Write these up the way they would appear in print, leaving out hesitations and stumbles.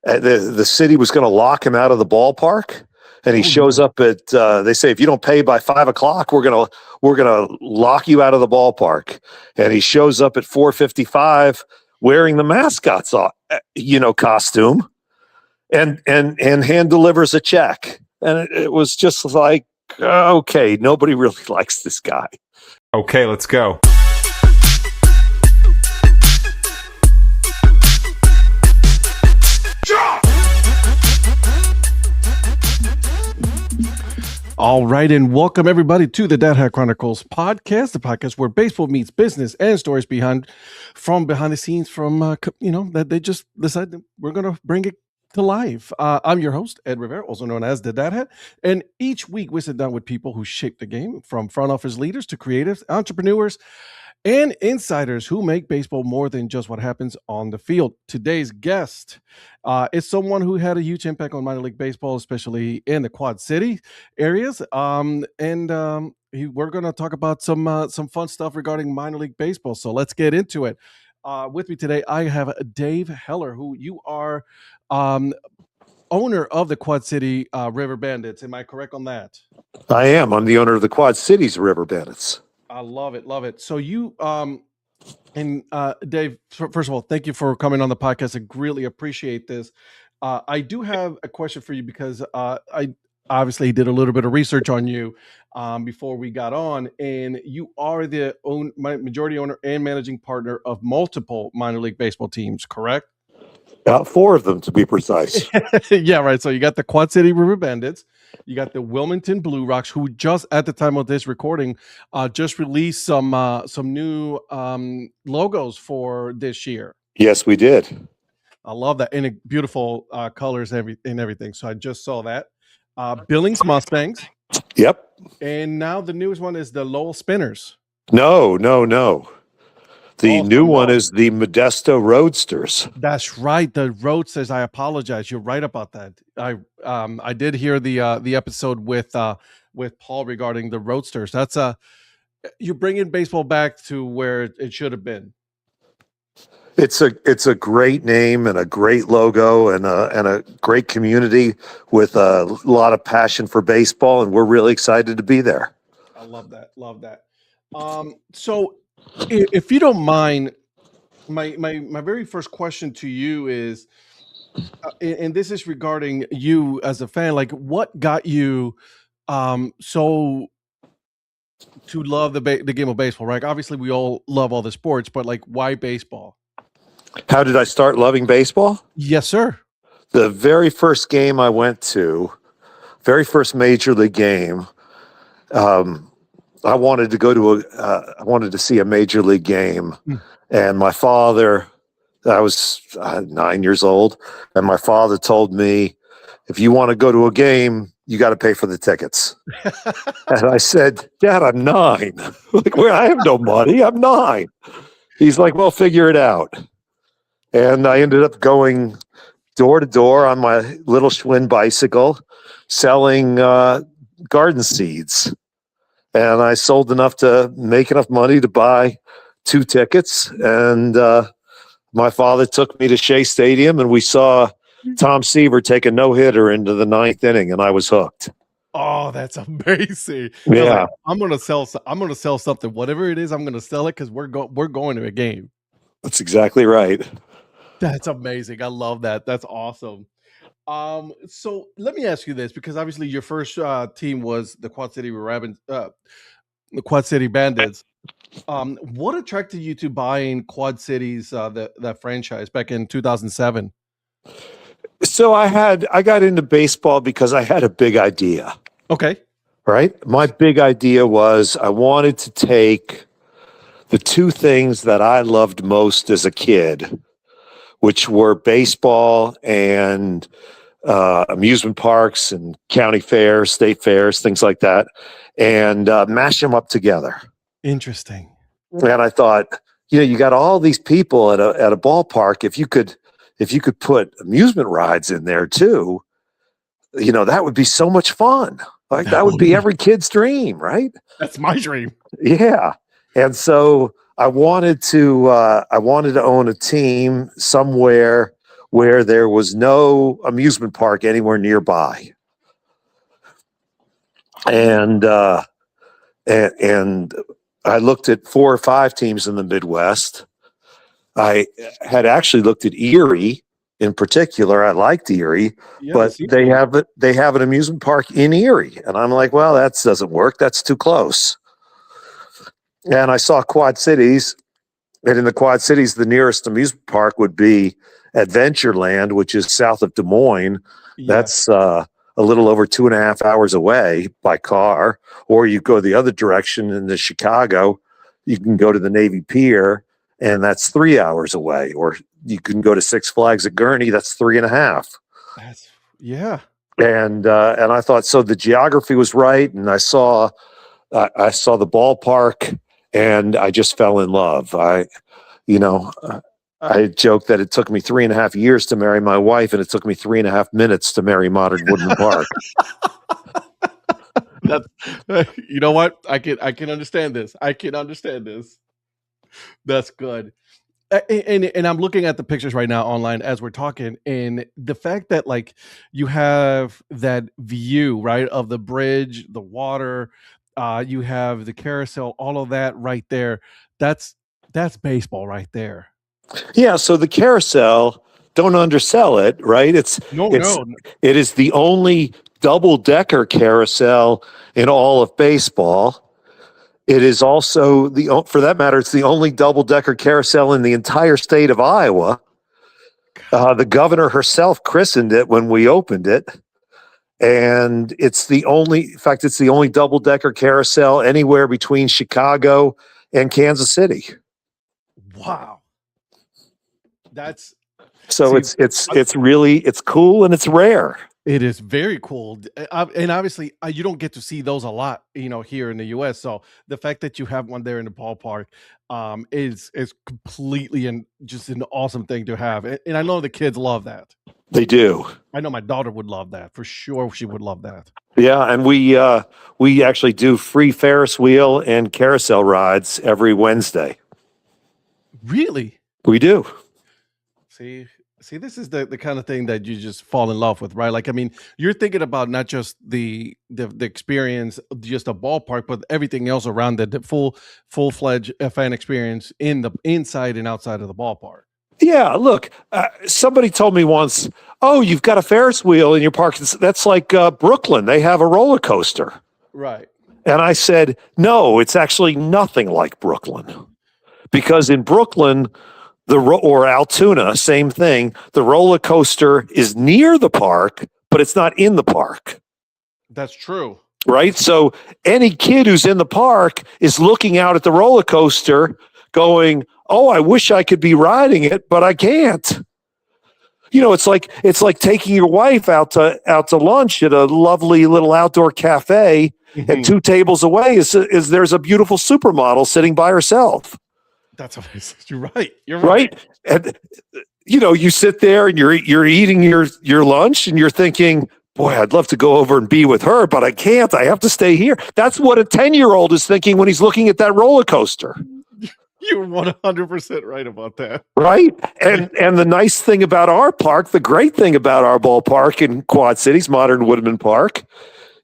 the city was going to lock him out of the ballpark. And he shows up at, they say, if you don't pay by 5 o'clock, we're gonna lock you out of the ballpark. And he shows up at 4:55 wearing the Mascot's, costume, and hand delivers a check. And it was just like, okay, nobody really likes this guy. Okay, let's go. All right, and welcome everybody to the Dad Hat Chronicles podcast, the podcast where baseball meets business and stories behind the scenes that they just decided we're going to bring it to life. I'm your host, Ed Rivera, also known as the Dad Hat, and each week we sit down with people who shape the game, from front office leaders to creatives, entrepreneurs, and insiders who make baseball more than just what happens on the field. Today's guest is someone who had a huge impact on minor league baseball, especially in the Quad City areas. We're going to talk about some fun stuff regarding minor league baseball. So let's get into it. With me today, I have Dave Heller, who you are owner of the Quad City River Bandits. Am I correct on that? I am. I'm the owner of the Quad Cities River Bandits. I love it. Love it. So you, Dave, first of all, thank you for coming on the podcast. I greatly appreciate this. I do have a question for you because I obviously did a little bit of research on you before we got on, and you are the majority owner and managing partner of multiple minor league baseball teams, correct? 4 of them, to be precise. Yeah, right. So you got the Quad City River Bandits. You got the Wilmington Blue Rocks, who just at the time of this recording just released some new logos for this year. Yes, we did. I love that, and beautiful colors and everything. So I just saw that. Billings Mustangs. Yep. And now the newest one is the Lowell Spinners. No. The new one is the Modesto Roadsters. That's right, the Roadsters. I apologize. You're right about that. I did hear the episode with Paul regarding the Roadsters. That's you're bringing baseball back to where it should have been. It's a great name and a great logo and a great community with a lot of passion for baseball, and we're really excited to be there. I love that. So if you don't mind, my very first question to you is, and this is regarding you as a fan, like what got you so to love the game of baseball, right? Obviously we all love all the sports, but like why baseball? How did I start loving baseball? Yes, sir. The very first game I went to, very first major league game, I wanted to go to I wanted to see a major league game, and my father, I was 9 years old, and my father told me, if you want to go to a game, you got to pay for the tickets. And I said, Dad, I'm 9. Like, well, I have no money. I'm 9. He's like, well, figure it out. And I ended up going door to door on my little Schwinn bicycle, selling garden seeds. And I sold enough to make enough money to buy 2 tickets. And my father took me to Shea Stadium, and we saw Tom Seaver take a no-hitter into the 9th inning, and I was hooked. Oh, that's amazing! Yeah, like, I'm gonna sell something, whatever it is. I'm gonna sell it because we're going to a game. That's exactly right. That's amazing. I love that. That's awesome. So let me ask you this, because obviously your first team was the Quad City the Quad City Bandits. What attracted you to buying Quad Cities, that franchise back in 2007? So I got into baseball because I had a big idea. Okay. Right? My big idea was I wanted to take the 2 things that I loved most as a kid, which were baseball and amusement parks and county fairs, state fairs, things like that, and mash them up together. Interesting. And I thought, you got all these people at a ballpark. If you could put amusement rides in there too, that would be so much fun. Like that would be every kid's dream, right? That's my dream. Yeah. And so I wanted to own a team somewhere where there was no amusement park anywhere nearby. And I looked at 4 or 5 teams in the Midwest. I had actually looked at Erie in particular. I liked Erie, but they have an amusement park in Erie, and I'm like, well, that doesn't work. That's too close. And I saw Quad Cities, and in the Quad Cities, the nearest amusement park would be Adventureland, which is south of Des Moines. Yeah. That's a little over 2.5 hours away by car. Or you go the other direction into Chicago, you can go to the Navy Pier, and that's 3 hours away. Or you can go to Six Flags at Gurney, that's 3.5. And I thought, so the geography was right, and I saw the ballpark, and I just fell in love. I joke that it took me 3.5 years to marry my wife, and it took me 3.5 minutes to marry Modern Woodland Park. That's, you know what? I can understand this. I can understand this. That's good. And I'm looking at the pictures right now online as we're talking, and the fact that like you have that view, right, of the bridge, the water, you have the carousel, all of that right there. That's baseball right there. Yeah, so the carousel, don't undersell it, right? It is the only double-decker carousel in all of baseball. It is also for that matter, it's the only double-decker carousel in the entire state of Iowa. The governor herself christened it when we opened it. And it's the only double-decker carousel anywhere between Chicago and Kansas City. Wow. It's cool and it's rare. It is very cool. And obviously you don't get to see those a lot, here in the US. So the fact that you have one there in the ballpark is completely and just an awesome thing to have. And I know the kids love that. They do. I know my daughter would love that for sure. She would love that. Yeah, and we actually do free Ferris wheel and carousel rides every Wednesday. Really? We do. See, this is the kind of thing that you just fall in love with, right? Like, I mean, you're thinking about not just the experience, just a ballpark, but everything else around the full-fledged fan experience in the inside and outside of the ballpark. Yeah, look, somebody told me once, oh, you've got a Ferris wheel in your park. That's like Brooklyn. They have a roller coaster. Right. And I said, no, it's actually nothing like Brooklyn. Because in Brooklyn, or Altoona, same thing, the roller coaster is near the park, but it's not in the park. That's true. Right? So any kid who's in the park is looking out at the roller coaster going, oh, I wish I could be riding it, but I can't. It's like taking your wife out to lunch at a lovely little outdoor cafe, and 2 tables away is there's a beautiful supermodel sitting by herself. That's amazing. You're right. Right. And you sit there and you're eating your lunch and you're thinking, boy, I'd love to go over and be with her, but I can't. I have to stay here. That's what a 10-year-old is thinking when he's looking at that roller coaster. You're 100% right about that. Right. And the nice thing about our park, the great thing about our ballpark in Quad Cities, Modern Woodland Park,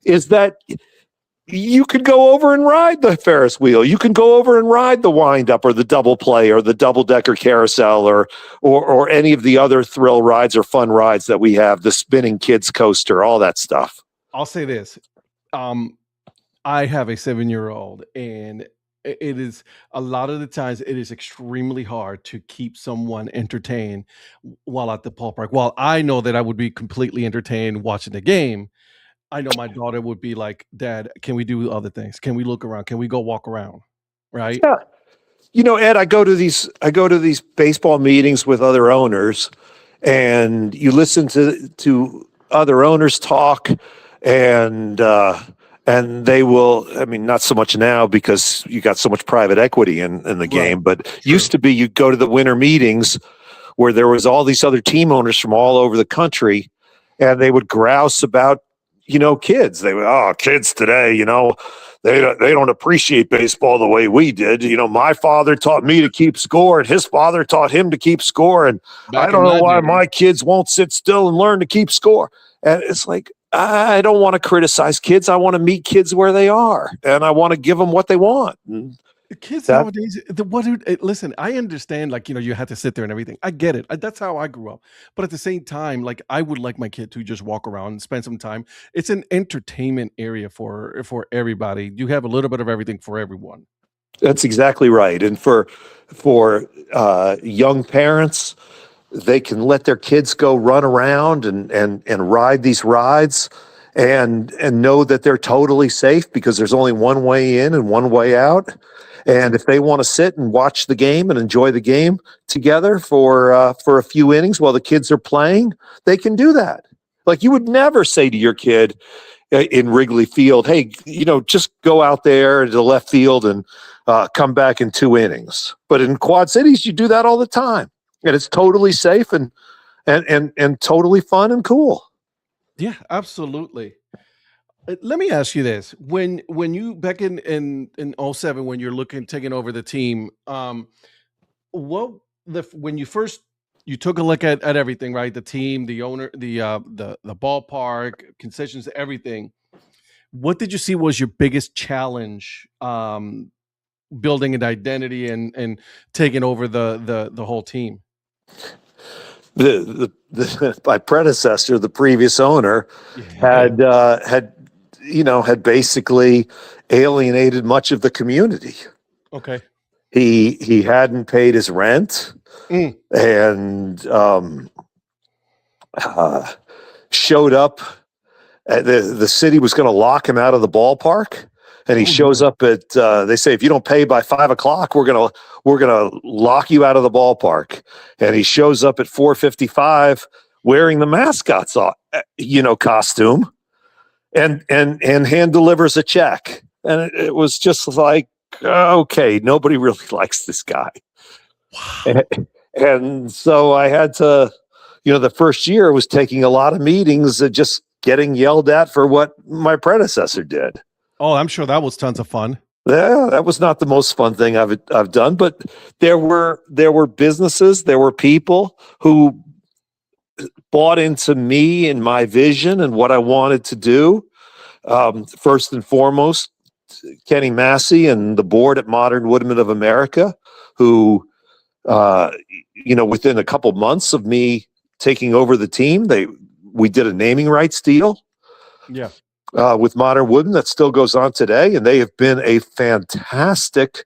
is that you could go over and ride the Ferris wheel. You can go over and ride the wind up or the double play or the double decker carousel or any of the other thrill rides or fun rides that we have, the spinning kids coaster, all that stuff. I'll say this. I have a 7-year-old, and it is a lot of the times it is extremely hard to keep someone entertained while at the ballpark. While I know that I would be completely entertained watching the game, I know my daughter would be like, Dad, can we do other things? Can we look around? Can we go walk around? Right? Yeah. Ed, I go to these baseball meetings with other owners, and you listen to other owners talk, and they will, I mean, not so much now because you got so much private equity in the game, but used to be you'd go to the winter meetings where there was all these other team owners from all over the country, and they would grouse about kids. They were, kids today, they don't appreciate baseball the way we did. My father taught me to keep score, and his father taught him to keep score. And Back I don't in know my why day. my kids won't sit still and learn to keep score. And it's like, I don't want to criticize kids. I want to meet kids where they are, and I want to give them what they want. And The kids that nowadays, listen, I understand, like, you had to sit there and everything. I get it. That's how I grew up. But at the same time, like, I would like my kid to just walk around and spend some time. It's an entertainment area for everybody. You have a little bit of everything for everyone. that's exactly right. And for young parents, they can let their kids go run around and ride these rides and know that they're totally safe because there's only one way in and one way out. And if they want to sit and watch the game and enjoy the game together for a few innings while the kids are playing, they can do that. Like, you would never say to your kid in Wrigley Field, "Hey, just go out there to the left field and come back in 2 innings." But in Quad Cities, you do that all the time, and it's totally safe and totally fun and cool. Yeah, absolutely. Let me ask you this: when you back in '07, when you're taking over the team, what when you first you took a look at everything, right? The team, the owner, the ballpark, concessions, everything. What did you see was your biggest challenge, building an identity and taking over the whole team? My predecessor, the previous owner, Yeah. had basically alienated much of the community. Okay. He hadn't paid his rent Mm. and showed up. The city was going to lock him out of the ballpark, and he Oh shows no. up at. They say, if you don't pay by 5 o'clock, we're gonna lock you out of the ballpark. And he shows up at 4:55 wearing the mascot's costume, and hand delivers a check. And it was just like, okay, nobody really likes this guy. Wow. And so I had to, the first year was taking a lot of meetings and just getting yelled at for what my predecessor did. Oh, I'm sure that was tons of fun. Yeah, that was not the most fun thing I've done, but there were businesses, there were people who bought into me and my vision and what I wanted to do. First and foremost, Kenny Massey and the board at Modern Woodmen of America, who within a couple months of me taking over the team, we did a naming rights deal Yeah. with Modern Wooden that still goes on today, and they have been a fantastic,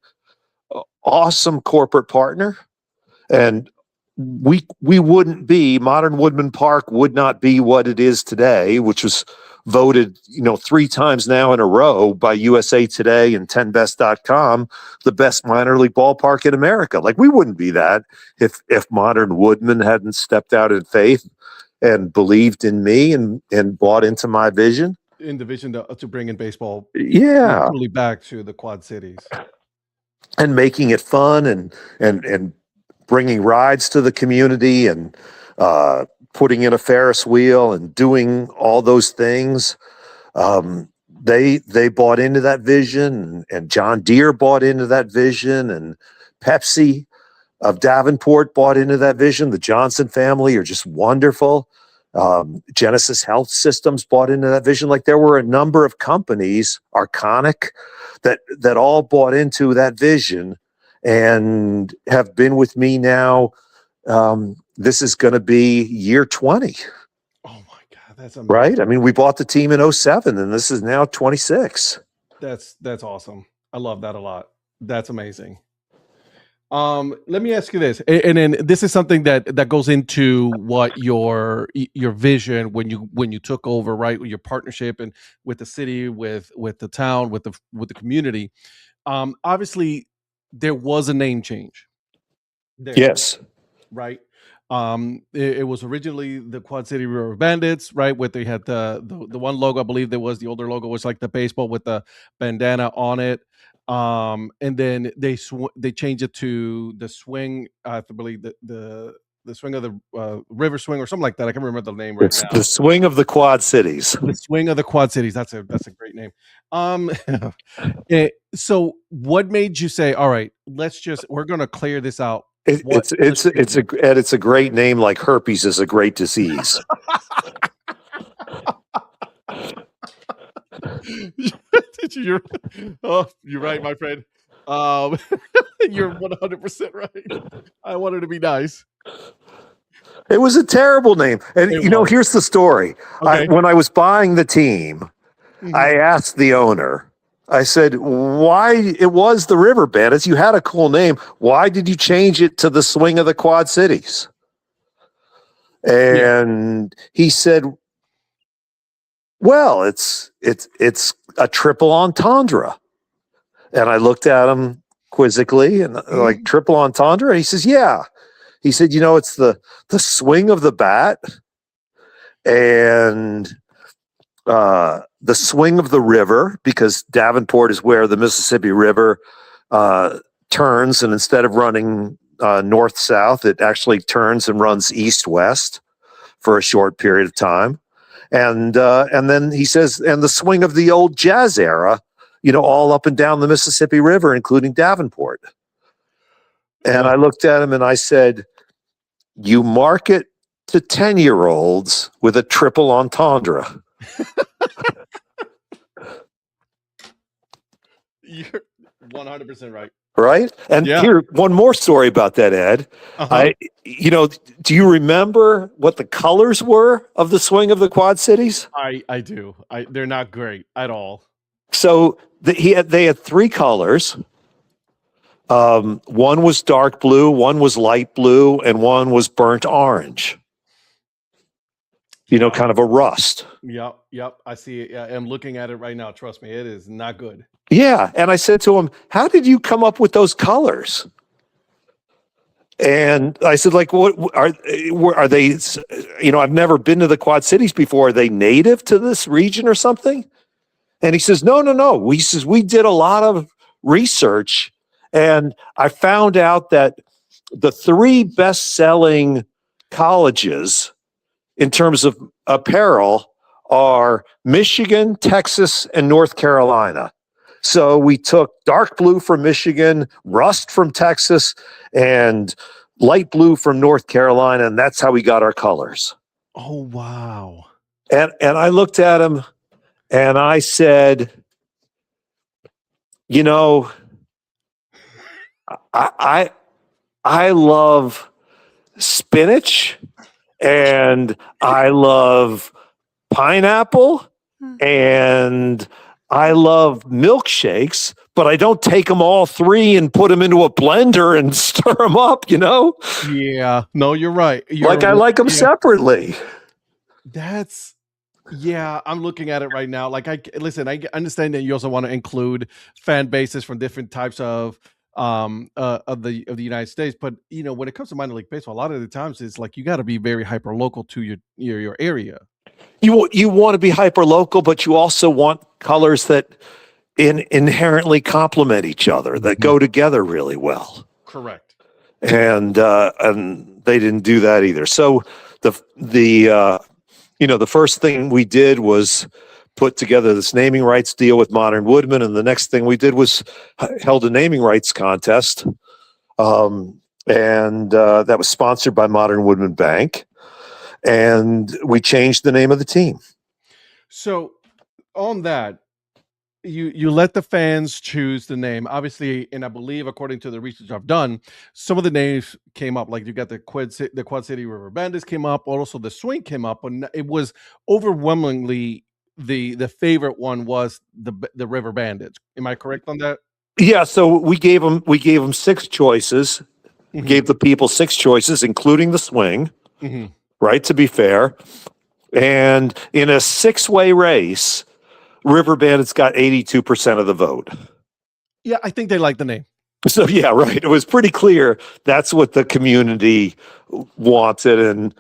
awesome corporate partner. And we wouldn't be Modern Woodman Park would not be what it is today, which was voted 3 times now in a row by USA Today and 10best.com the best minor league ballpark in America. Like, we wouldn't be that if Modern Woodman hadn't stepped out in faith and believed in me and bought into my vision. In the vision to bring in baseball, Yeah, truly back to the Quad Cities. and making it fun and bringing rides to the community and putting in a Ferris wheel and doing all those things. They bought into that vision, and John Deere bought into that vision, and Pepsi of Davenport bought into that vision. The Johnson family are just wonderful. Genesis Health Systems bought into that vision. Like, there were a number of companies, Arconic, that all bought into that vision and have been with me now. This is going to be year 20. Oh my God, that's amazing. Right? I mean, we bought the team in '07, and this is now 26. That's awesome. I love that a lot. That's amazing. Let me ask you this, and then this is something that goes into what your vision when you took over, right? With your partnership and with the city, with the town, with the community. Obviously, there was a name change there, Yes. right? It was originally the Quad City River Bandits, right? Where they had the one logo, I believe there was the older logo, was like the baseball with the bandana on it. And then they changed it to the swing. I believe the swing of the river swing or something like that. I can't remember the name right It's now. the swing of the Quad Cities. The swing of the Quad Cities. That's a great name. So what made you say, all right, we're going to clear this out? It's a great name. Like herpes is a great disease. you're right, my friend. You're 100% right. I wanted to be nice. It was a terrible name. And here's the story. Okay. When I was buying the team, I asked the owner, I said, why it was the River Bandits? You had a cool name. Why did you change it to the swing of the Quad Cities? And he said, well, it's a triple entendre. And I looked at him quizzically and like, triple entendre? And he says, yeah. He said, it's the swing of the bat and the swing of the river, because Davenport is where the Mississippi River turns, and instead of running north-south, it actually turns and runs east-west for a short period of time. And then he says, and the swing of the old jazz era, all up and down the Mississippi River, including Davenport. And I looked at him and I said, you market to 10-year-olds with a triple entendre. You're 100% right. Right? And here, one more story about that, Ed. Do you remember what the colors were of the swing of the Quad Cities? I do. They're not great at all. So they had three colors. One was dark blue, one was light blue, and one was burnt orange. Kind of a rust. Yep. I see it. Yeah, I'm looking at it right now. Trust me, it is not good. Yeah, and I said to him, how did you come up with those colors? And I said, like, what are they? I've never been to the Quad Cities before. Are they native to this region or something? And he says, no. We did a lot of research, and I found out that the three best-selling colleges in terms of apparel are Michigan, Texas, and North Carolina. So we took dark blue from Michigan, rust from Texas, and light blue from North Carolina, and that's how we got our colors. Oh, wow. And I looked at him and I said, I love spinach and I love pineapple and I love milkshakes, but I don't take them all three and put them into a blender and stir them up, Yeah, no, you're right. I like them separately. I'm looking at it right now. Like, I understand that you also want to include fan bases from different types of the United States, but when it comes to minor league baseball, a lot of the times it's like you got to be very hyper local to your area. You want to be hyper local, but you also want colors that inherently complement each other, that go together really well. Correct. And they didn't do that either. So the first thing we did was put together this naming rights deal with Modern Woodman, and the next thing we did was held a naming rights contest, and that was sponsored by Modern Woodman Bank, and we changed the name of the team. So on that, you let the fans choose the name, obviously, and I believe, according to the research I've done, some of the names came up. Like you got the Quad City River Bandits came up, also the swing came up, and it was overwhelmingly the favorite one was the River Bandits. Am I correct on that? Yeah. So we gave them six choices. Gave the people six choices, including the swing. Right, to be fair, and in a six-way race, River Bandits got 82% of the vote. Yeah, I think they like the name. So yeah, right. It was pretty clear that's what the community wanted, and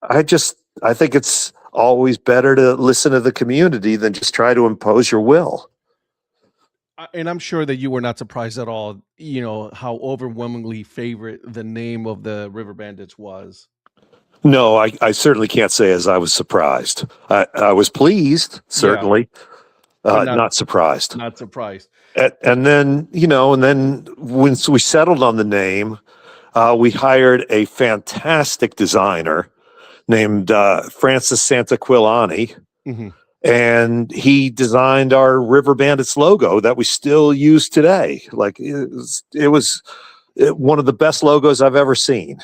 I think it's always better to listen to the community than just try to impose your will. And I'm sure that you were not surprised at all, how overwhelmingly favorite the name of the River Bandits was. No, I certainly can't say as I was surprised. I was pleased, Yeah, certainly, but not not surprised. not surprised. And then, and then once we settled on the name, we hired a fantastic designer named Francis Santaquilani, Hmm. and he designed our River Bandits logo that we still use today. Like it was one of the best logos I've ever seen.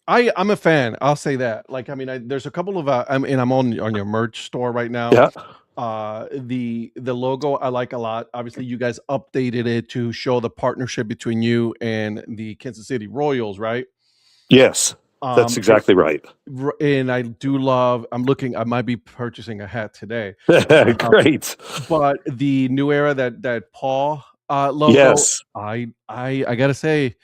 I'm a fan. I'll say that. Like, I mean, there's a couple of I'm on your merch store right now. Yeah. The logo I like a lot. Obviously, you guys updated it to show the partnership between you and the Kansas City Royals, right? Yes, that's Um, exactly right. and I do love. I'm looking. I might be purchasing a hat today. Great. But the new era that Paw logo, Yes. I gotta say,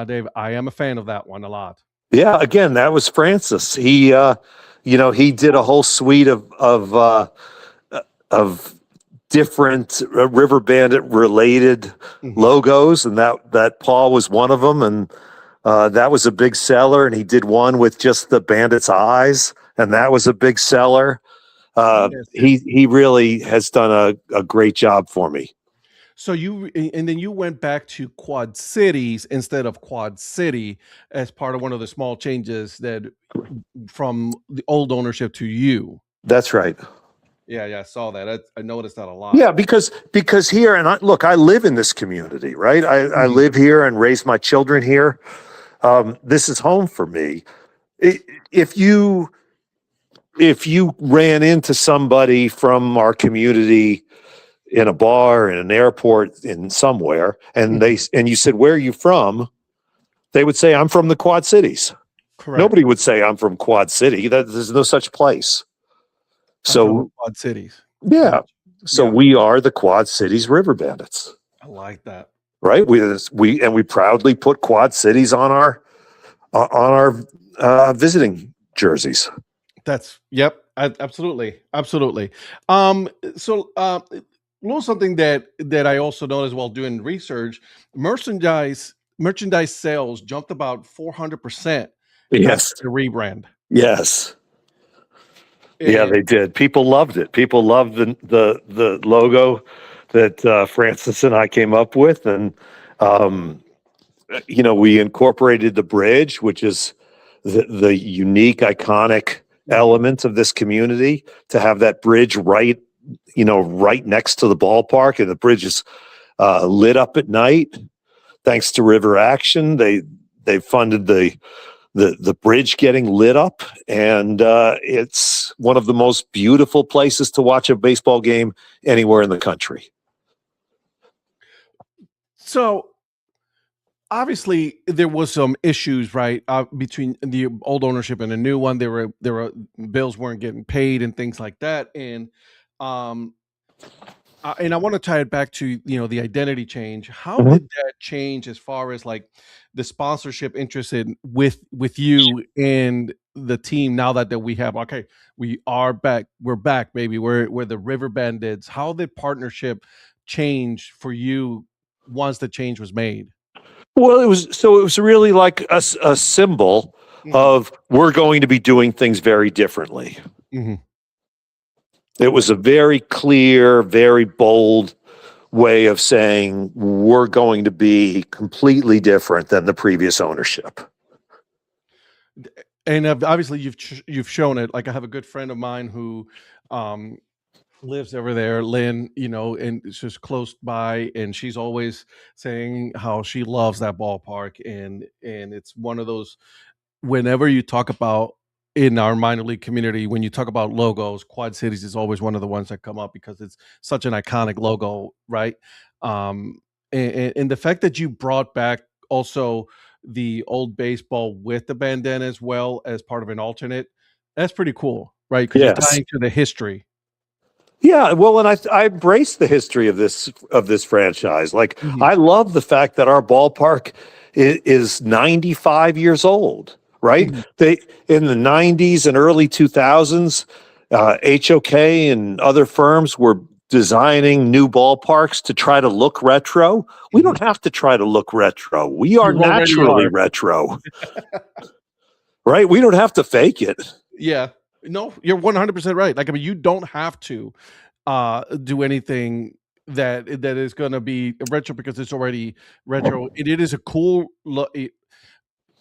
Dave, I am a fan of that one a lot. Yeah. Again, that was Francis. He did a whole suite of different River Bandit related Mhm. logos, and that Paw was one of them, and that was a big seller. And he did one with just the bandit's eyes, and that was a big seller. Yes. He really has done a great job for me. So and then you went back to Quad Cities instead of Quad City as part of one of the small changes that from the old ownership to you. That's right. Yeah, I saw that. I noticed that a lot. Yeah, because here, and I live in this community, right? I Mhm. live here and raise my children here. This is home for me. I- If you ran into somebody from our community in a bar, in an airport, in somewhere, and you said, "Where are you from?" They would say, "I'm from the Quad Cities." Correct. Nobody would say, "I'm from Quad City." There's no such place. I'm from the So Quad Cities. yeah, so Yeah, we are the Quad Cities River Bandits, I like that. right? We proudly put Quad Cities on our visiting jerseys. That's yep, absolutely, absolutely. So a little something that I also noticed while doing research, merchandise sales jumped about 400% after Yes, the rebrand. yes, yeah, And they did. People loved it. People loved the logo that Francis and I came up with, and um, we incorporated the bridge, which is the unique, iconic element of this community. To have that bridge right next to the ballpark, and the bridge is lit up at night. Thanks to River Action, they funded the bridge getting lit up, and it's one of the most beautiful places to watch a baseball game anywhere in the country. so obviously there was some issues, right, between the old ownership and the new one. There were bills weren't getting paid and things like that, um and I want to tie it back to the identity change. How Mhm. did that change as far as like the sponsorship interest in with you and the team now that we have okay, we are back, we're back, baby, we're the River Bandits. How did partnership change for you once the change was made? Well, it was really like a symbol Mhm, of we're going to be doing things very differently. mhm. It was a very clear, very bold way of saying we're going to be completely different than the previous ownership. And obviously you've shown it. Like I have a good friend of mine who um lives over there, Lynn, and it's just close by, and she's always saying how she loves that ballpark, and it's one of those whenever you talk about in our minor league community, when you talk about logos, Quad Cities is always one of the ones that come up because it's such an iconic logo, right? And the fact that you brought back also the old baseball with the bandana as well as part of an alternate, that's pretty cool, right? Because you're Yes. tying to the history. Yeah, well, and I embrace the history of this franchise. Like, Mhm, I love the fact that our ballpark is 95 years old. Right? mhm. They in the 90s and early 2000s, HOK and other firms were designing new ballparks to try to look retro. We don't have to try to look retro. We are You already naturally are. retro. Right? We don't have to fake it. Yeah. No, you're 100% right. Like, I mean, you don't have to do anything that is going to be retro because it's already retro. It is a cool look.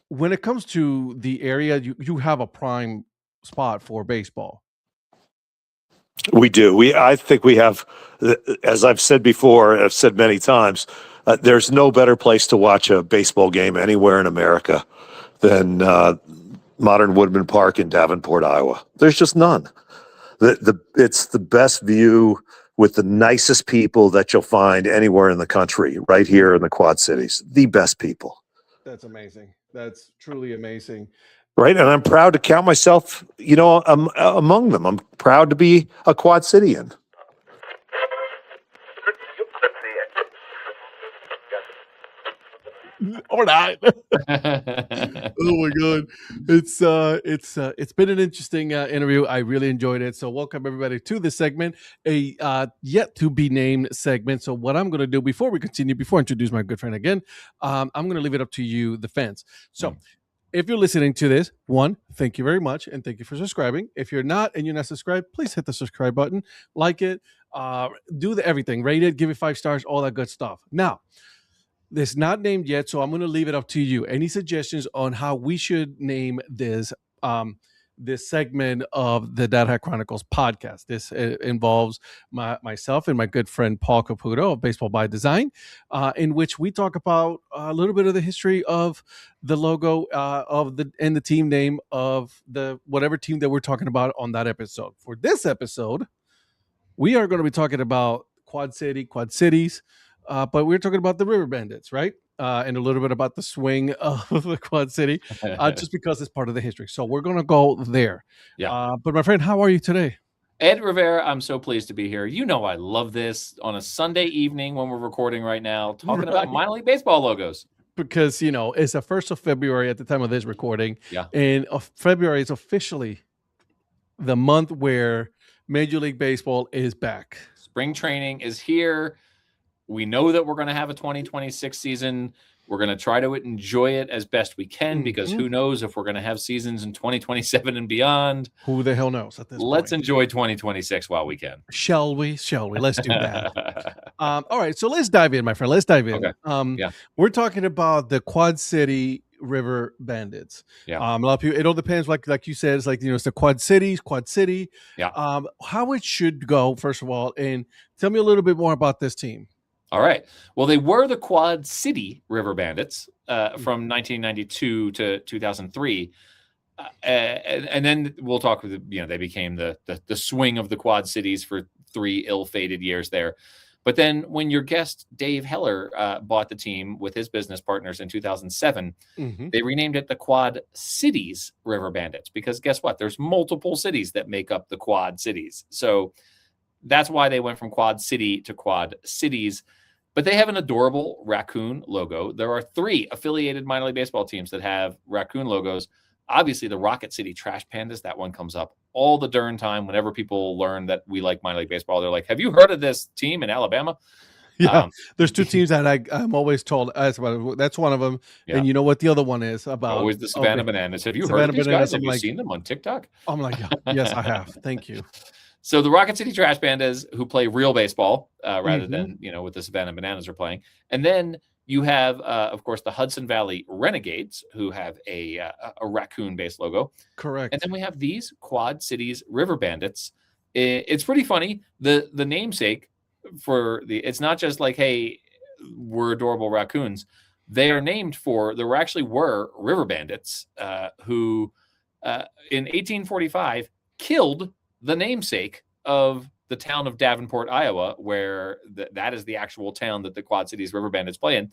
When it comes to the area, you have a prime spot for baseball. We do. I think we have, as I've said before, I've said many times, there's no better place to watch a baseball game anywhere in America than modern Woodman Park in Davenport, Iowa. There's just none. It's the best view with the nicest people that you'll find anywhere in the country, right here in the Quad Cities. The best people. That's amazing. That's truly amazing. Right. And I'm proud to count myself, among them. I'm proud to be a Quad Cityan. Or not. Oh my god, it's been an interesting interview. I really enjoyed it. So welcome everybody to this segment, a yet to be named segment. So what I'm going to do before I introduce my good friend again, I'm going to leave it up to you, the fans. So if you're listening to this, one, thank you very much, and thank you for subscribing. If you're not and you're not subscribed, please hit the subscribe button, like it, do everything, rate it, give it 5 stars, all that good stuff. Now, it's not named yet, so I'm going to leave it up to you. Any suggestions on how we should name this this segment of the Dad Hat Chronicles podcast? This involves myself and my good friend Paul Caputo of Baseball by Design, in which we talk about a little bit of the history of the logo and the team name of the whatever team that we're talking about on that episode. For this episode, we are going to be talking about Quad Cities. But we're talking about the River Bandits, right? And a little bit about the swing of the Quad City, just because it's part of the history. So we're going to go there. Yeah. But my friend, how are you today? Ed Rivera, I'm so pleased to be here. You know I love this on a Sunday evening when we're recording right now, talking about minor league baseball logos. Because, it's the 1st of February at the time of this recording. Yeah. And February is officially the month where Major League Baseball is back. Spring training is here. We know that we're going to have a 2026 season. We're going to try to enjoy it as best we can because who knows if we're going to have seasons in 2027 and beyond. Who the hell knows at this Let's point. enjoy 2026 while we can. Shall we? Let's do that. All right, so let's dive in, my friend. Let's dive in. Okay. We're talking about the Quad City River Bandits. Yeah. A lot of people, it all depends, like you said, it's like, it's the Quad City. Yeah. How it should go, first of all, and tell me a little bit more about this team. All right. Well, they were the Quad City River Bandits from 1992 to 2003. And then we'll talk with, they became the swing of the Quad Cities for 3 ill-fated years there. But then when your guest, Dave Heller, bought the team with his business partners in 2007, they renamed it the Quad Cities River Bandits because guess what? There's multiple cities that make up the Quad Cities. So that's why they went from Quad City to Quad Cities. But they have an adorable raccoon logo. There are 3 affiliated minor league baseball teams that have raccoon logos. Obviously, the Rocket City Trash Pandas, that one comes up all the darn time. Whenever people learn that we like minor league baseball, they're like, have you heard of this team in Alabama? Yeah, there's 2 teams that I'm always told about. That's one of them. Yeah. And you know what the other one is about? Always the Savannah Bananas. Have you heard of these guys? Have you seen them on TikTok? I'm like, yes, I have. Thank you. So the Rocket City Trash Pandas, who play real baseball rather than, what the Savannah Bananas are playing. And then you have, of course, the Hudson Valley Renegades, who have a raccoon-based logo. Correct. And then we have these Quad Cities River Bandits. It's pretty funny. The namesake for it's not just like, hey, we're adorable raccoons. They are named for, there actually were river bandits who, in 1845, killed the namesake of the town of Davenport, Iowa, where that is the actual town that the Quad Cities River Bandits play in.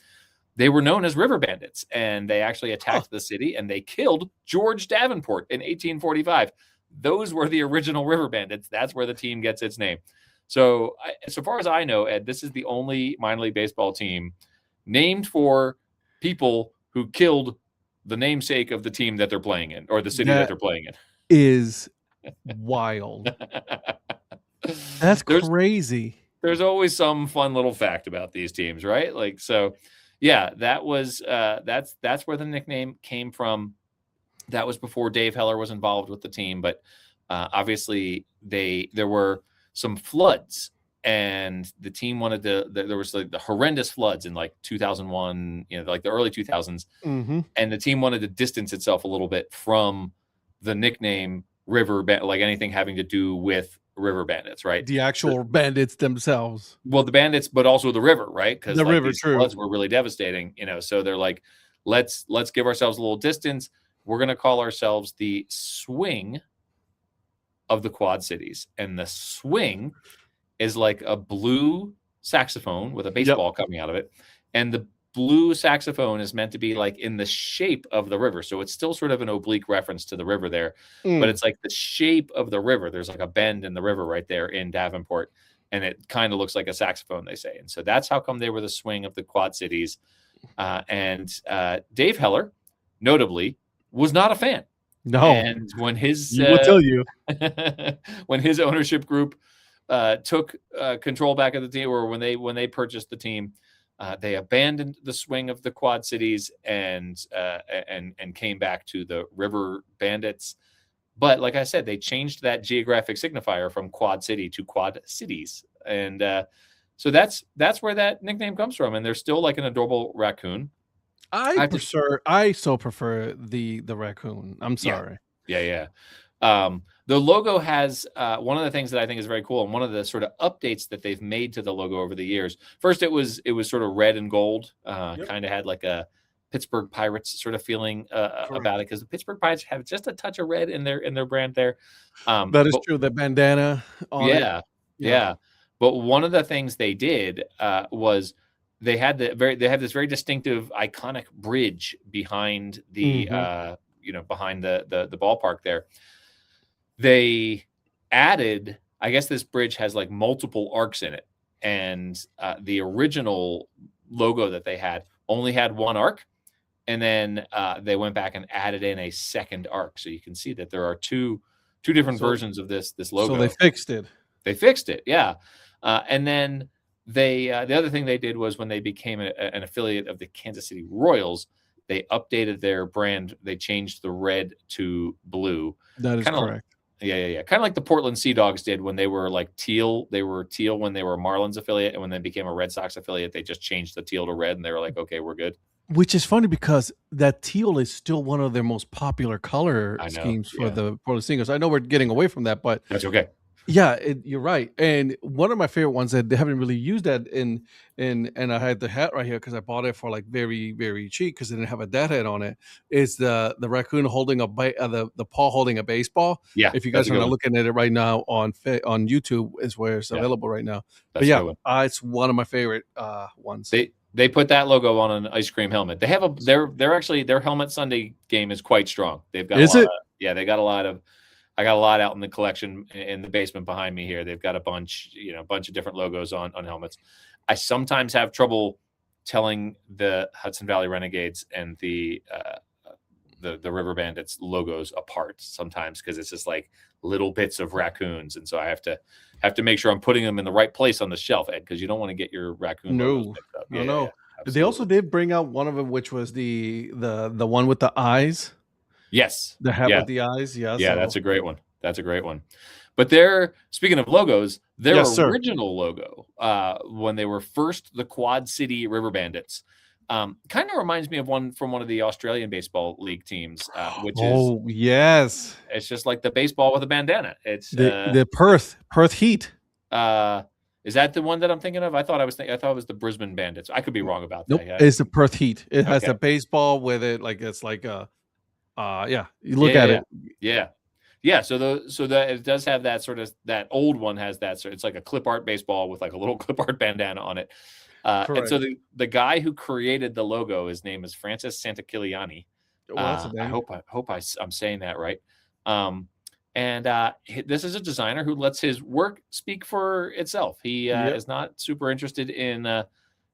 They were known as River Bandits, and they actually attacked the city, and they killed George Davenport in 1845. Those were the original River Bandits. That's where the team gets its name. So, so far as I know, Ed, this is the only minor league baseball team named for people who killed the namesake of the team that they're playing in, or the city that they're playing in. Is wild. That's crazy. there's always some fun little fact about these teams, right? Like, so yeah, that was that's where the nickname came from. That was before Dave Heller was involved with the team, but obviously there were some floods, and the team wanted to. There was like the horrendous floods in like 2001, like the early 2000s, Mm-hmm. and the team wanted to distance itself a little bit from the nickname River, like anything having to do with River Bandits, right? The actual bandits themselves. Well, the bandits, but also the river, right? Because The like, river, these true. floods were really devastating, So they're like, let's give ourselves a little distance. We're going to call ourselves the Swing of the Quad Cities, and the Swing is like a blue saxophone with a baseball coming out of it, and the blue saxophone is meant to be like in the shape of the river, so it's still sort of an oblique reference to the river there, but it's like the shape of the river. There's like a bend in the river right there in Davenport, and it kind of looks like a saxophone, they say, and so that's how come they were the Swing of the Quad Cities. And Dave Heller, notably, was not a fan. No, and when his he will tell you when his ownership group took control back of the team, or when they purchased the team, they abandoned the Swing of the Quad Cities and came back to the River Bandits. But like I said, they changed that geographic signifier from Quad City to Quad Cities, and so that's where that nickname comes from. And they're still like an adorable raccoon. I so prefer the raccoon. I'm sorry. Yeah. The logo has one of the things that I think is very cool, and one of the sort of updates that they've made to the logo over the years. First, it was sort of red and gold, kind of had like a Pittsburgh Pirates sort of feeling about it, because the Pittsburgh Pirates have just a touch of red in their brand there. That is true. The bandana on it. Yeah. But one of the things they did was they had this very distinctive, iconic bridge behind the behind the ballpark there. They added, I guess this bridge has like multiple arcs in it, and the original logo that they had only had one arc, and then they went back and added in a second arc, so you can see that there are two different versions of this logo. So they fixed it. They fixed it, yeah. And then the other thing they did was, when they became an affiliate of the Kansas City Royals, they updated their brand. They changed the red to blue. That is correct. Yeah. Kind of like the Portland Sea Dogs did when they were like teal. They were teal when they were a Marlins affiliate, and when they became a Red Sox affiliate, they just changed the teal to red, and they were like, okay, we're good. Which is funny, because that teal is still one of their most popular color schemes for the Portland Sea Dogs. I know we're getting away from that, but that's okay. Yeah, you're right. And one of my favorite ones that they haven't really used that in and I had the hat right here because I bought it for like very, very cheap because it didn't have a dad head on it, is the raccoon holding the paw holding a baseball. Yeah. If you guys are not looking at it right now on YouTube, is where it's available right now. But yeah, it's one of my favorite ones. They put that logo on an ice cream helmet. They have their helmet Sunday game is quite strong. They've got they got a lot of. I got a lot out in the collection in the basement behind me here. They've got a bunch of different logos on helmets. I sometimes have trouble telling the Hudson Valley Renegades and the River Bandits logos apart sometimes, because it's just like little bits of raccoons, and so I have to make sure I'm putting them in the right place on the shelf, Ed, because you don't want to get your raccoon logos mixed up. No. Yeah, they also did bring out one of them, which was the one with the eyes. Yes. The hat with the eyes. Yeah, that's a great one. But speaking of logos, their original logo, when they were first the Quad City River Bandits, kind of reminds me of one from one of the Australian Baseball League teams, which yes. It's just like the baseball with a bandana. It's the Perth Heat. Is that the one that I'm thinking of? I thought it was the Brisbane Bandits. I could be wrong about that. Nope, it's the Perth Heat. It has a baseball with it, like it's like a you look at it. Yeah. So that it does have that sort of, that old one has that. So it's like a clip art baseball with like a little clip art bandana on it. And so the guy who created the logo, his name is Francis Santaquilani. I hope I'm saying that right. And this is a designer who lets his work speak for itself. He is not super interested in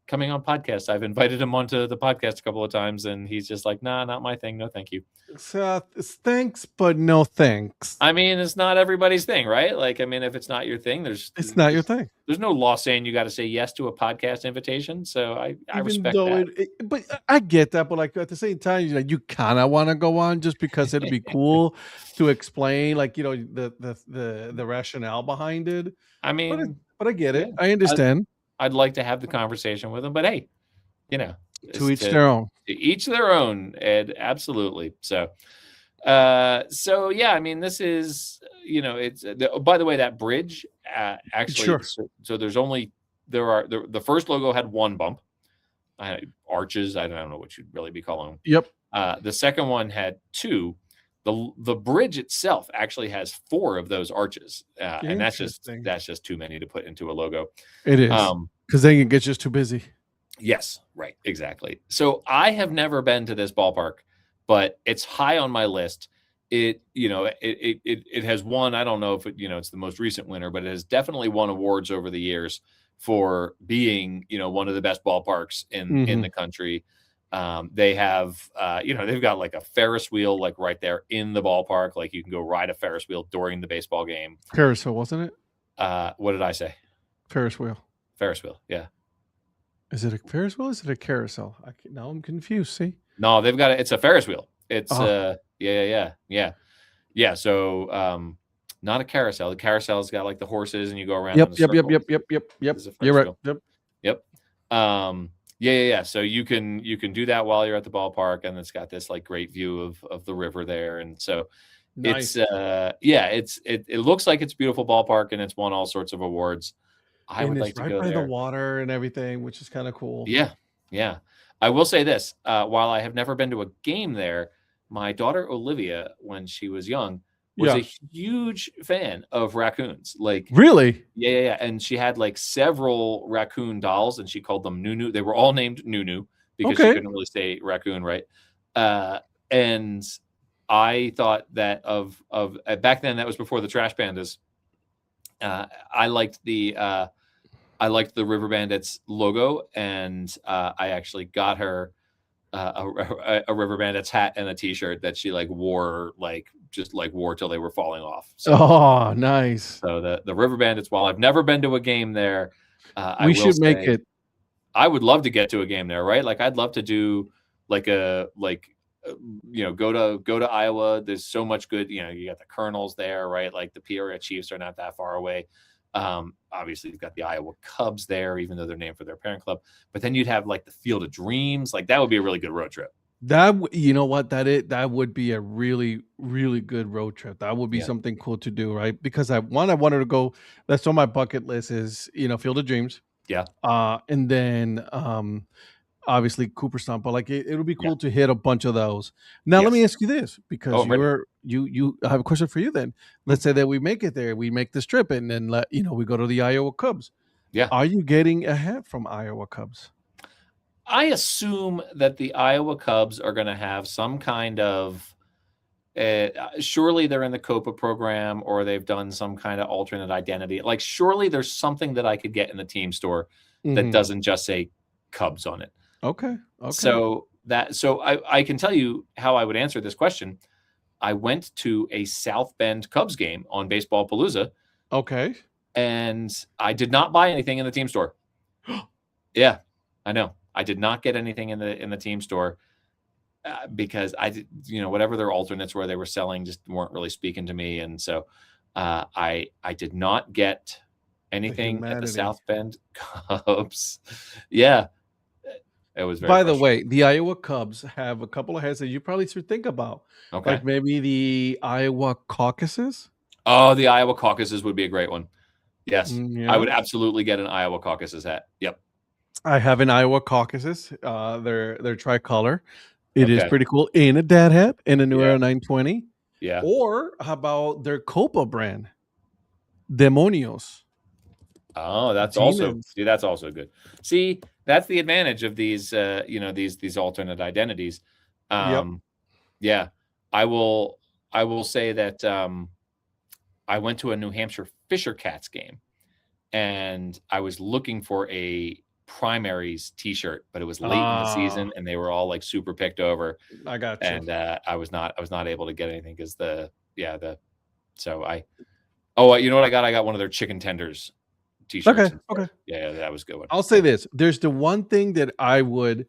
coming on podcasts. I've invited him onto the podcast a couple of times, and he's just like, nah, not my thing. No, thank you. Thanks, but no thanks. I mean, it's not everybody's thing, right? Like, I mean, if it's not your thing, It's not your thing. There's no law saying you got to say yes to a podcast invitation. So I respect that. But I get that. But like at the same time, you kind of want to go on just because it'd be cool to explain, like, the rationale behind it. I mean, but I get it. yeah. I understand. I'd like to have the conversation with him, but hey, To each their own. To each their own, Ed. Absolutely. So yeah, I mean, this is, it's by the way, that bridge actually, Sure. so the first logo had one bump, arches. I don't know what you'd really be calling them. Yep. The second one had two. The bridge itself actually has 4 of those arches, and that's just too many to put into a logo. It is, because then it gets just too busy. Yes, right, exactly. So I have never been to this ballpark, but it's high on my list. It has won. I don't know if it's the most recent winner, but it has definitely won awards over the years for being one of the best ballparks in the country. They have they've got like a Ferris wheel like right there in the ballpark. Like you can go ride a Ferris wheel during the baseball game. Carousel, wasn't it? What did I say? Ferris wheel. Ferris wheel. Yeah. Is it a Ferris wheel? Or is it a carousel? Now I'm confused. See? No, they've got it's a Ferris wheel. It's yeah. So not a carousel. The carousel's got like the horses and you go around. Yep. You're right. Yep. Yeah. So you can do that while you're at the ballpark, and it's got this like great view of the river there, and so nice. it looks like it's a beautiful ballpark, and it's won all sorts of awards. I would like to go by there. The water and everything, which is kind of cool. Yeah. I will say this: while I have never been to a game there, my daughter Olivia, when she was young, was a huge fan of raccoons. Like, really? Yeah. And she had like several raccoon dolls, and she called them Nunu. They were all named Nunu because she couldn't really say raccoon, right? And I thought that of back then, that was before the Trash Pandas. I liked the River Bandits logo, and I actually got her a River Bandits hat and a T-shirt that she wore till they were falling off. So, nice. So the River Bandits, while I've never been to a game there, we should make it. I would love to get to a game there, right? Like I'd love to do go to Iowa. There's so much good, you got the Colonels there, right? Like the Peoria Chiefs are not that far away. Obviously you've got the Iowa Cubs there, even though they're named for their parent club, but then you'd have like the Field of Dreams. Like that would be a really good road trip. That would be a really, really good road trip. That would be something cool to do, right? Because I wanted to go. That's on my bucket list is, Field of Dreams. Yeah. And then, obviously Cooperstown, but like it would be cool to hit a bunch of those. Now let me ask you this, because I have a question for you then. Let's say that we make it there, we make this trip, and then we go to the Iowa Cubs. Yeah. Are you getting a hat from Iowa Cubs? I assume that the Iowa Cubs are going to have some kind of surely they're in the Copa program, or they've done some kind of alternate identity. Like surely there's something that I could get in the team store that doesn't just say Cubs on it. Okay. So I can tell you how I would answer this question. I went to a South Bend Cubs game on Baseball Palooza. Okay. And I did not buy anything in the team store. Yeah, I know. I did not get anything in the team store because I did, whatever their alternates were they were selling just weren't really speaking to me, and so I did not get anything at the South Bend Cubs. Yeah. It was very. By the way, the Iowa Cubs have a couple of hats that you probably should think about. Okay. Like maybe the Iowa Caucuses. Oh, the Iowa Caucuses would be a great one. Yes. Yeah. I would absolutely get an Iowa Caucuses hat. Yep. I have an Iowa Caucuses. They're tricolor. It is pretty cool. In a dad hat in a New Era 920. Yeah. Or how about their Copa brand? Demonios. Oh, that's also good. See, that's the advantage of these these alternate identities. Yeah. I will say that I went to a New Hampshire Fisher Cats game, and I was looking for a primaries t-shirt, but it was late in the season and they were all like super picked over. I got you. And I was not able to get anything because you know what I got? I got one of their chicken tenders t-shirts. Okay. Yeah, that was a good one. I'll say this. There's the one thing that I would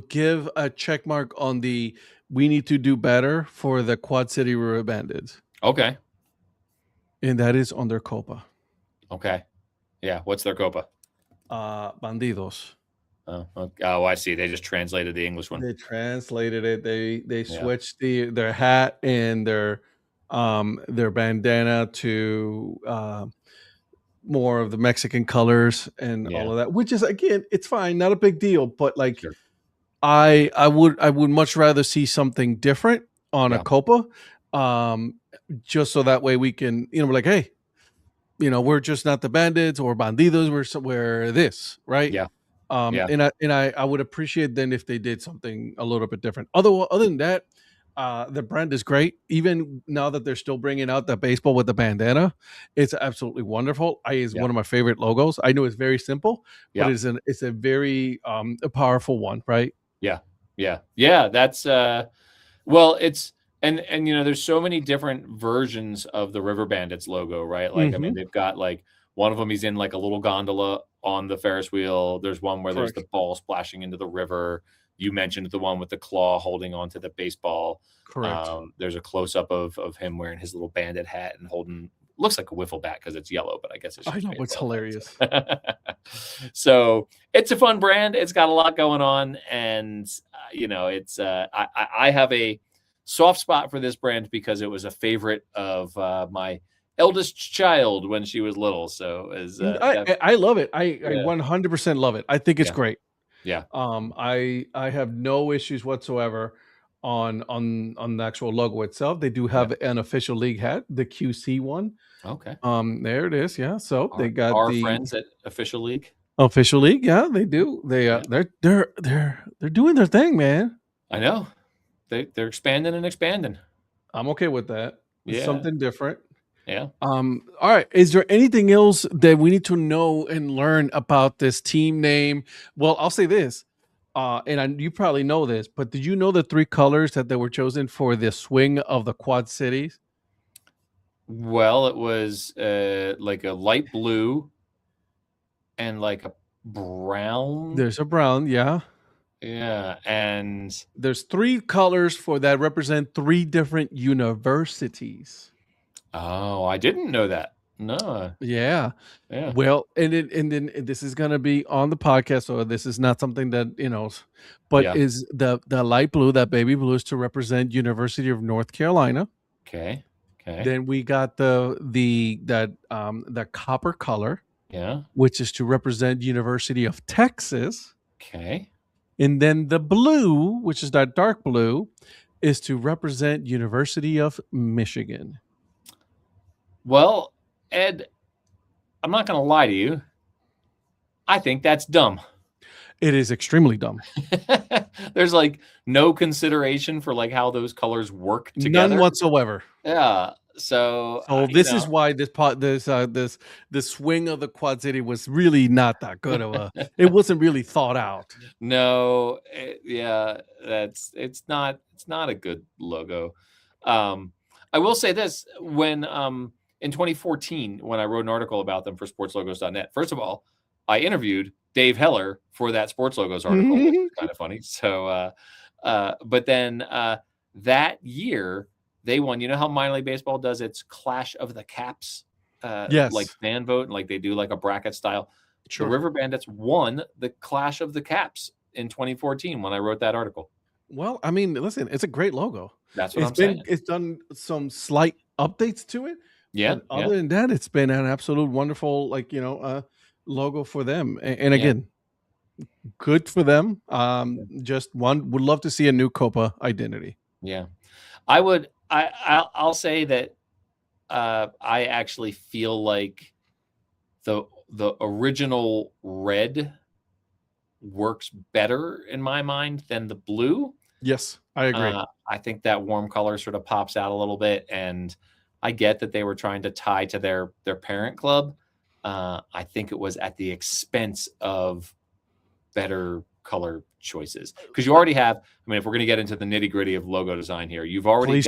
give a check mark on the we need to do better for the Quad City River Bandits. Okay. And that is on their Copa. Okay. Yeah. What's their Copa? Bandidos. Oh, I see. They just translated the English one. They translated it. They switched their hat and their bandana to more of the Mexican colors and all of that, which is, again, it's fine, not a big deal, but like Sure. I would much rather see something different on a Copa, just so that way we can, we're like, hey, we're just not the Bandits or Bandidos, we're this, right? Yeah. And I would appreciate then if they did something a little bit different. Other than that, the brand is great. Even now that they're still bringing out the baseball with the bandana, it's absolutely wonderful. It's one of my favorite logos. I know it's very simple, but it's a very a powerful one, right? Yeah. That's it's and there's so many different versions of the River Bandits logo, right? Like I mean, they've got like one of them, he's in like a little gondola on the Ferris wheel. There's one where there's the ball splashing into the river. You mentioned the one with the claw holding onto the baseball. Correct. There's a close up of him wearing his little bandit hat and holding, looks like a wiffle bat because it's yellow, but I guess I know, it's hilarious. So it's a fun brand. It's got a lot going on, and it's I have a soft spot for this brand because it was a favorite of my eldest child when she was little. So I love it. I 100% love it. I think it's great. Yeah. I have no issues whatsoever on the actual logo itself. They do have an official league hat, the QC one. Okay. There it is. Yeah. So they got our friends at Official League. Official League. Yeah, they do. They're doing their thing, man. I know. They're expanding and expanding. I'm okay with that. It's something different. Yeah. All right. Is there anything else that we need to know and learn about this team name? Well, I'll say this, you probably know this, but did you know the 3 colors that they were chosen for the swing of the Quad Cities? Well, it was like a light blue and like a brown. There's a brown, yeah. Yeah, and there's 3 colors that represent 3 different universities. Oh, I didn't know that. No. Yeah. Well, and then this is going to be on the podcast, so this is not something that but is the light blue, that baby blue, is to represent University of North Carolina. Okay. Then we got the copper color, which is to represent University of Texas. Okay. And then the blue, which is that dark blue, is to represent University of Michigan. Well, Ed, I'm not going to lie to you. I think that's dumb. It is extremely dumb. There's like no consideration for like how those colors work together. None whatsoever. Yeah. So this is why this swing of the Quad City was really not that good of it wasn't really thought out. No, it's not a good logo. I will say this, when in 2014, when I wrote an article about them for sportslogos.net, first of all, I interviewed Dave Heller for that Sports Logos article, which is kind of funny. So, but then that year they won. You know how minor league baseball does its Clash of the Caps, yes, like fan vote, and like they do like a bracket style. Sure. The River Bandits won the Clash of the Caps in 2014 when I wrote that article. Well, I mean, listen, it's a great logo. That's what I'm saying. It's done some slight updates to it. Yeah. But other than that, it's been an absolute wonderful, logo for them. And again, good for them. Just would love to see a new Copa identity. Yeah, I would. I'll say that I actually feel like the original red works better in my mind than the blue. Yes, I agree. I think that warm color sort of pops out a little bit, and I get that they were trying to tie to their parent club. I think it was at the expense of better color choices, because you already have. I mean, if we're going to get into the nitty gritty of logo design here, you've already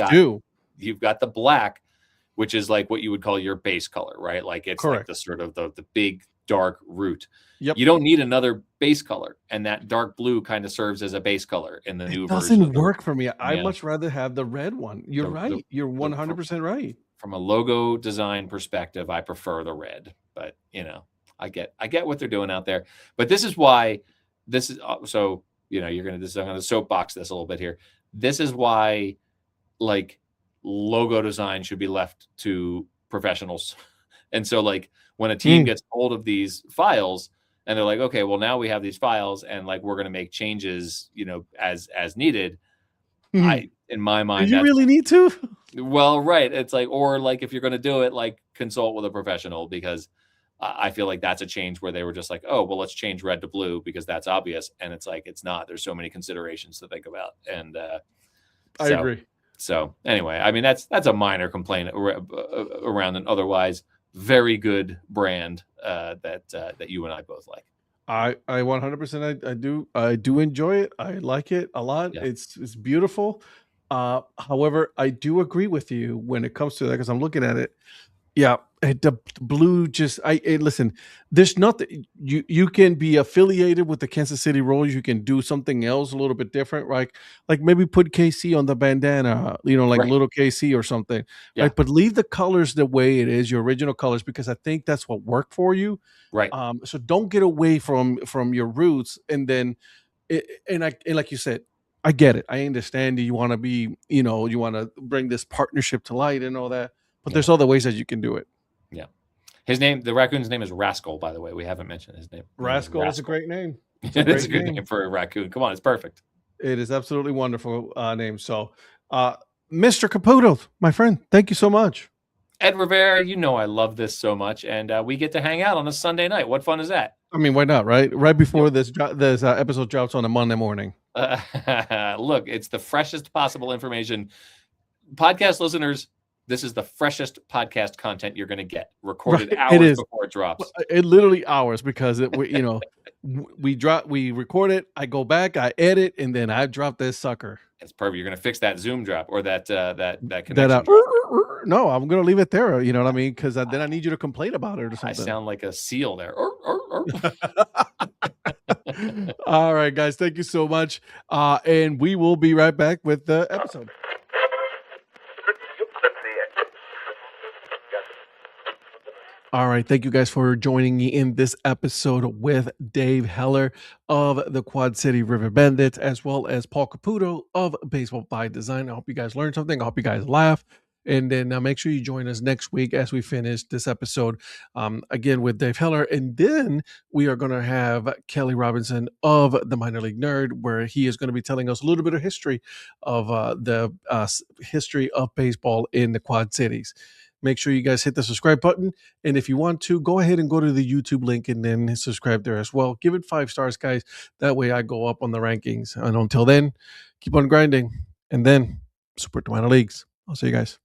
you've got the black, which is like what you would call your base color, right? Like it's Correct. like the sort of the big dark root. Yep. You don't need another base color, and that dark blue kind of serves as a base color in the new version. It doesn't work for me. I much rather have the red one. You're right. You're 100% right. From a logo design perspective, I prefer the red, but you know, I get what they're doing out there. But this is why this is so, you know, I'm going to soapbox this a little bit here. This is why like logo design should be left to professionals. And so like when a team gets hold of these files and they're like, okay, well now we have these files and like we're going to make changes, you know, as needed. In my mind, you really need to. Well, right. It's like, or like if you're going to do it, like consult with a professional, because I feel like that's a change where they were just like, oh, well, let's change red to blue because that's obvious. And it's like, it's not. There's so many considerations to think about. And I agree. So anyway, I mean, that's a minor complaint around an otherwise very good brand that you and I both like. I 100% I do enjoy it. I like it a lot. Yeah. It's beautiful. However, I do agree with you when it comes to that, because I'm looking at it. Yeah, the blue just listen, there's nothing you can be affiliated with the Kansas City Royals. You can do something else a little bit different, right? Like maybe put KC on the bandana, you know, like right. Little KC or something. Yeah. Right? But leave the colors the way it is, your original colors, because I think that's what worked for you. Right. So don't get away from your roots. And then and like you said, I get it. I understand you want to be, you know, you want to bring this partnership to light and all that. But there's other ways that you can do it. Yeah. His name, the raccoon's name is Rascal, by the way. We haven't mentioned his name. Rascal is a great name. It's a good name for a raccoon. Come on, it's perfect. It is absolutely wonderful name. So, Mr. Caputo, my friend, thank you so much. Ed Rivera, you know I love this so much, and we get to hang out on a Sunday night. What fun is that? I mean, why not, right? Right before this episode drops on a Monday morning. Look, it's the freshest possible information. Podcast listeners, this is the freshest podcast content you're going to get, recorded hours before it drops. It literally hours, because we record it, I go back, I edit, and then I drop this sucker. It's perfect. You're going to fix that Zoom drop or that connection. No, I'm going to leave it there. You know what I mean? Because then I need you to complain about it or something. I sound like a seal there. All right, guys. Thank you so much. And we will be right back with the episode. All right. Thank you guys for joining me in this episode with Dave Heller of the Quad City River Bandits, as well as Paul Caputo of Baseball by Design. I hope you guys learned something. I hope you guys laugh. And then make sure you join us next week as we finish this episode again with Dave Heller. And then we are going to have Kelly Robinson of the Minor League Nerd, where he is going to be telling us a little bit of history of the history of baseball in the Quad Cities. Make sure you guys hit the subscribe button. And if you want to, go ahead and go to the YouTube link and then subscribe there as well. Give it 5 stars, guys. That way I go up on the rankings. And until then, keep on grinding. And then support the minor leagues. I'll see you guys.